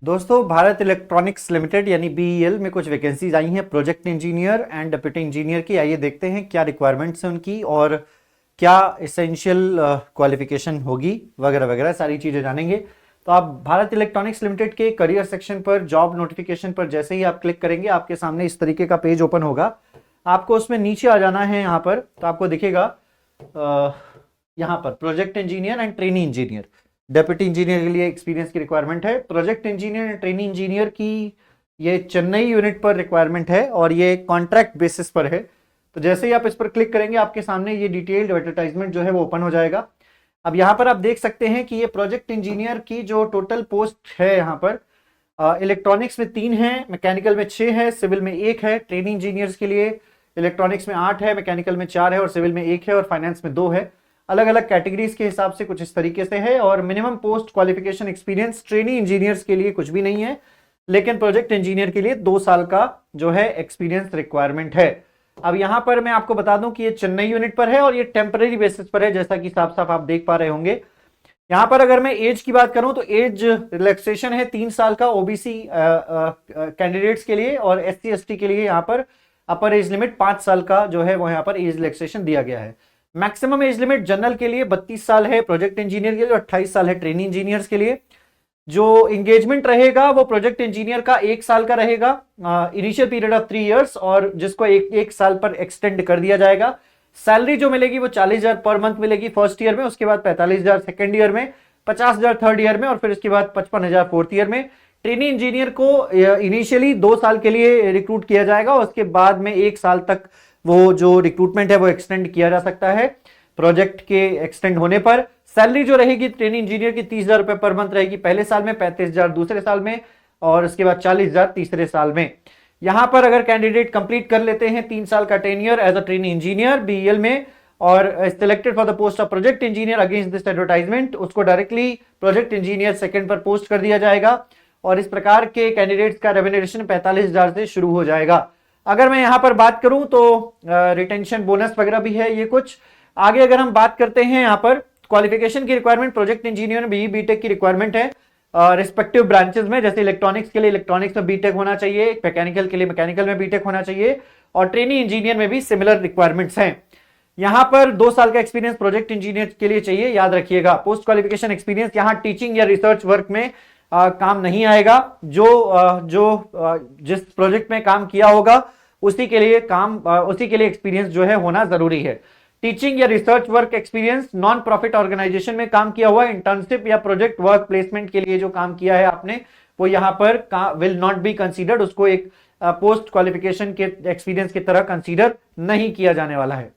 दोस्तों, Bharat electronics limited यानी BEL में कुछ वैकेंसीज आई हैं project engineer and deputy engineer की। आइए देखते हैं क्या रिक्वायरमेंट्स हैं उनकी और क्या इसेंशियल क्वालिफिकेशन होगी वगैरह वगैरह सारी चीज़ें जानेंगे। तो आप भारत इलेक्ट्रॉनिक्स लिमिटेड के करियर सेक्शन पर जॉब नोटिफिकेशन पर जैसे ही आप क्लिक करेंगे आपके सामने इस तरीके का पेज ओपन होगा। आपको उसमें नीचे आ जाना है। यहाँ पर तो आपको दिखेगा यहाँ पर project engineer and trainee engineer, deputy engineer के लिए एक्सपीरियंस की रिक्वायरमेंट है। Project engineer and trainee engineer की ये चेन्नई यूनिट पर रिक्वायरमेंट है और ये कॉन्ट्रैक्ट बेसिस पर है। तो जैसे ही आप इस पर क्लिक करेंगे आपके सामने ये डिटेल्ड एडवर्टाइजमेंट जो है वो ओपन हो जाएगा। अब यहाँ पर आप देख सकते हैं कि ये प्रोजेक्ट इंजीनियर की जो टोटल पोस्ट है यहाँ पर इलेक्ट्रॉनिक्स में 3 है, मैकेनिकल में 6 है, सिविल में 1 है। ट्रेनी इंजीनियर्स के लिए इलेक्ट्रॉनिक्स में 8 है, मैकेनिकल में 4 है और सिविल में 1 है और फाइनेंस में 2 है। अलग अलग कैटेगरीज के हिसाब से कुछ इस तरीके से है और minimum post qualification experience trainee engineers के लिए कुछ भी नहीं है, लेकिन प्रोजेक्ट इंजीनियर के लिए 2 साल का जो है एक्सपीरियंस रिक्वायरमेंट है। अब यहां पर मैं आपको बता दूं कि ये चेन्नई यूनिट पर है और ये टेम्पररी बेसिस पर है, जैसा कि साफ साफ आप देख पा रहे होंगे। यहां पर अगर मैं एज की बात करूं तो एज रिलैक्सेशन है 3 साल का ओबीसी कैंडिडेट्स के लिए और एससी एसटी के लिए यहाँ पर अपर एज लिमिट 5 साल का जो है वो यहाँ पर एज रिलैक्सेशन दिया गया है। मैक्सिमम एज लिमिट जनरल के लिए 32 साल है, प्रोजेक्ट इंजीनियर के लिए 28 साल है ट्रेनी इंजीनियर्स के लिए। जो इंगेजमेंट रहेगा वो प्रोजेक्ट इंजीनियर का 1 साल का रहेगा, इनिशियल पीरियड ऑफ 3 इयर्स, और जिसको एक साल पर एक्सटेंड कर दिया जाएगा। सैलरी जो मिलेगी वो 40,000 पर मंथ मिलेगी फर्स्ट ईयर में, उसके बाद 45,000 सेकेंड ईयर में, 50,000 थर्ड ईयर में और फिर उसके बाद 55,000 फोर्थ ईयर में। ट्रेनी इंजीनियर को इनिशियली 2 साल के लिए रिक्रूट किया जाएगा और उसके बाद में 1 साल तक वो जो रिक्रूटमेंट है वो एक्सटेंड किया जा सकता है। प्रोजेक्ट के एक्सटेंड होने पर सैलरी जो रहेगी ट्रेनी इंजीनियर की 30,000 रुपए पर मंथ रहेगी पहले साल में, 35,000 दूसरे साल में और उसके बाद 40,000 तीसरे साल में। यहां पर अगर कैंडिडेट कंप्लीट कर लेते हैं 3 साल का tenure as a trainee engineer BEL में और selected for the post of project engineer against this advertisement, उसको डायरेक्टली प्रोजेक्ट इंजीनियर सेकंड पर पोस्ट कर दिया जाएगा और इस प्रकार के कैंडिडेट्स का रेम्यूनरेशन 45,000 से शुरू हो जाएगा। अगर मैं यहां पर बात करूं तो रिटेंशन बोनस वगैरह भी है ये कुछ। आगे अगर हम बात करते हैं यहाँ पर क्वालिफिकेशन की रिक्वायरमेंट, प्रोजेक्ट इंजीनियर में बीई बीटेक की रिक्वायरमेंट है रिस्पेक्टिव ब्रांचेस में। जैसे इलेक्ट्रॉनिक्स के लिए इलेक्ट्रॉनिक्स में बीटेक होना चाहिए, मैकेनिकल के लिए मैकेनिकल में बीटेक होना चाहिए और ट्रेनी इंजीनियर में भी सिमिलर रिक्वायरमेंट्स हैं। यहां पर 2 साल का एक्सपीरियंस प्रोजेक्ट इंजीनियर के लिए चाहिए, याद रखिएगा। पोस्ट क्वालिफिकेशन एक्सपीरियंस यहाँ टीचिंग या रिसर्च वर्क में काम नहीं आएगा। जिस प्रोजेक्ट में काम किया होगा उसी के लिए एक्सपीरियंस जो है होना जरूरी है। टीचिंग या research work experience, non profit organisation में काम किया हुआ, इंटर्नशिप या प्रोजेक्ट वर्क प्लेसमेंट के लिए जो काम किया है आपने वो यहाँ पर विल नॉट बी कंसीडर्ड, उसको एक पोस्ट क्वालिफिकेशन के एक्सपीरियंस की तरह कंसीडर नहीं किया जाने वाला है।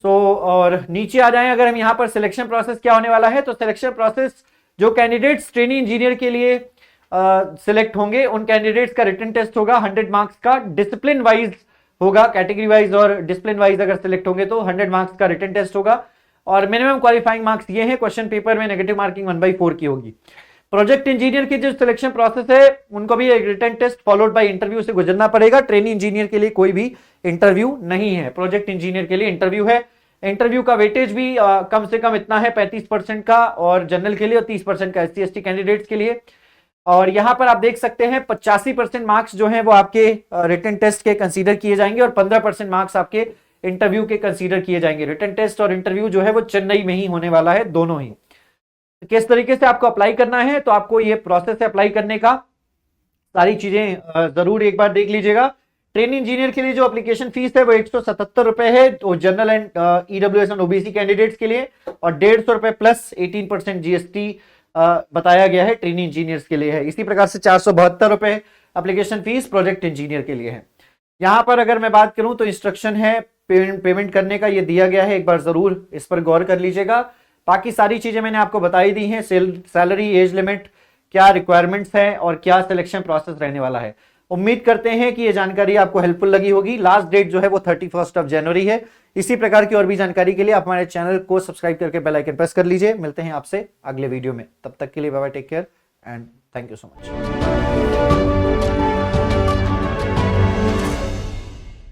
तो और नीचे आ जाएं अगर हम यहाँ पर सिलेक्शन प्रोसेस क्या होने वाला है, तो सिलेक्शन प्रोसेस जो कैंडिडेट्स ट्रेनी इंजीनियर के लिए सिलेक्ट होंगे उन कैंडिडेट्स का रिटन टेस्ट होगा 100 मार्क्स का, डिसिप्लिन वाइज होगा, कैटेगरी वाइज और डिसिप्लिन वाइज अगर सिलेक्ट होंगे तो 100 मार्क्स का रिटन टेस्ट होगा और मिनिमम क्वालिफाइंग मार्क्स ये हैं, क्वेश्चन पेपर में नेगेटिव मार्किंग 1/4 की होगी। प्रोजेक्ट इंजीनियर की जो सिलेक्शन प्रोसेस है उनको भी एक written test followed by interview से गुजरना पड़ेगा। ट्रेनी इंजीनियर के लिए कोई भी इंटरव्यू नहीं है, प्रोजेक्ट इंजीनियर के लिए इंटरव्यू है। इंटरव्यू का वेटेज भी कम से कम इतना है 35% का और जनरल के लिए और 30% का एससी एसटी कैंडिडेट्स के लिए। और यहां पर आप देख सकते हैं 85% मार्क्स जो हैं वो आपके रिटन टेस्ट के कंसीडर किए जाएंगे और 15% मार्क्स आपके इंटरव्यू के कंसीडर किए जाएंगे। रिटन टेस्ट और इंटरव्यू जो है वो चेन्नई में ही होने वाला है, दोनों ही। किस तरीके से आपको अप्लाई करना है, तो आपको ये प्रोसेस है अप्लाई करने का, सारी चीजें जरूर एक बार देख लीजिएगा। ट्रेनी इंजीनियर के लिए जो एप्लीकेशन फीस है वो 177 रुपए है तो general and EWS and OBC candidates के लिए और 150 रुपए प्लस 18% जीएसटी बताया गया है ट्रेनी इंजीनियर्स के लिए है। इसी प्रकार से 472 रुपए एप्लीकेशन फीस प्रोजेक्ट इंजीनियर के लिए है। यहां पर अगर मैं बात करूं तो इंस्ट्रक्शन है पेमेंट करने का, ये दिया गया है, एक बार जरूर इस पर गौर कर लीजिएगा। बाकी सारी चीजें मैंने आपको बताई दी हैं, सैलरी, एज लिमिट, क्या रिक्वायरमेंट्स हैं और क्या सिलेक्शन प्रोसेस रहने वाला है। उम्मीद करते हैं कि ये जानकारी आपको हेल्पफुल लगी होगी। लास्ट डेट जो है वो 31 जनवरी है। इसी प्रकार की और भी जानकारी के लिए आप हमारे चैनल को सब्सक्राइब करके बेल आइकन प्रेस कर लीजिए। मिलते हैं आपसे अगले वीडियो में, तब तक के लिए bye bye, take care and thank you so much.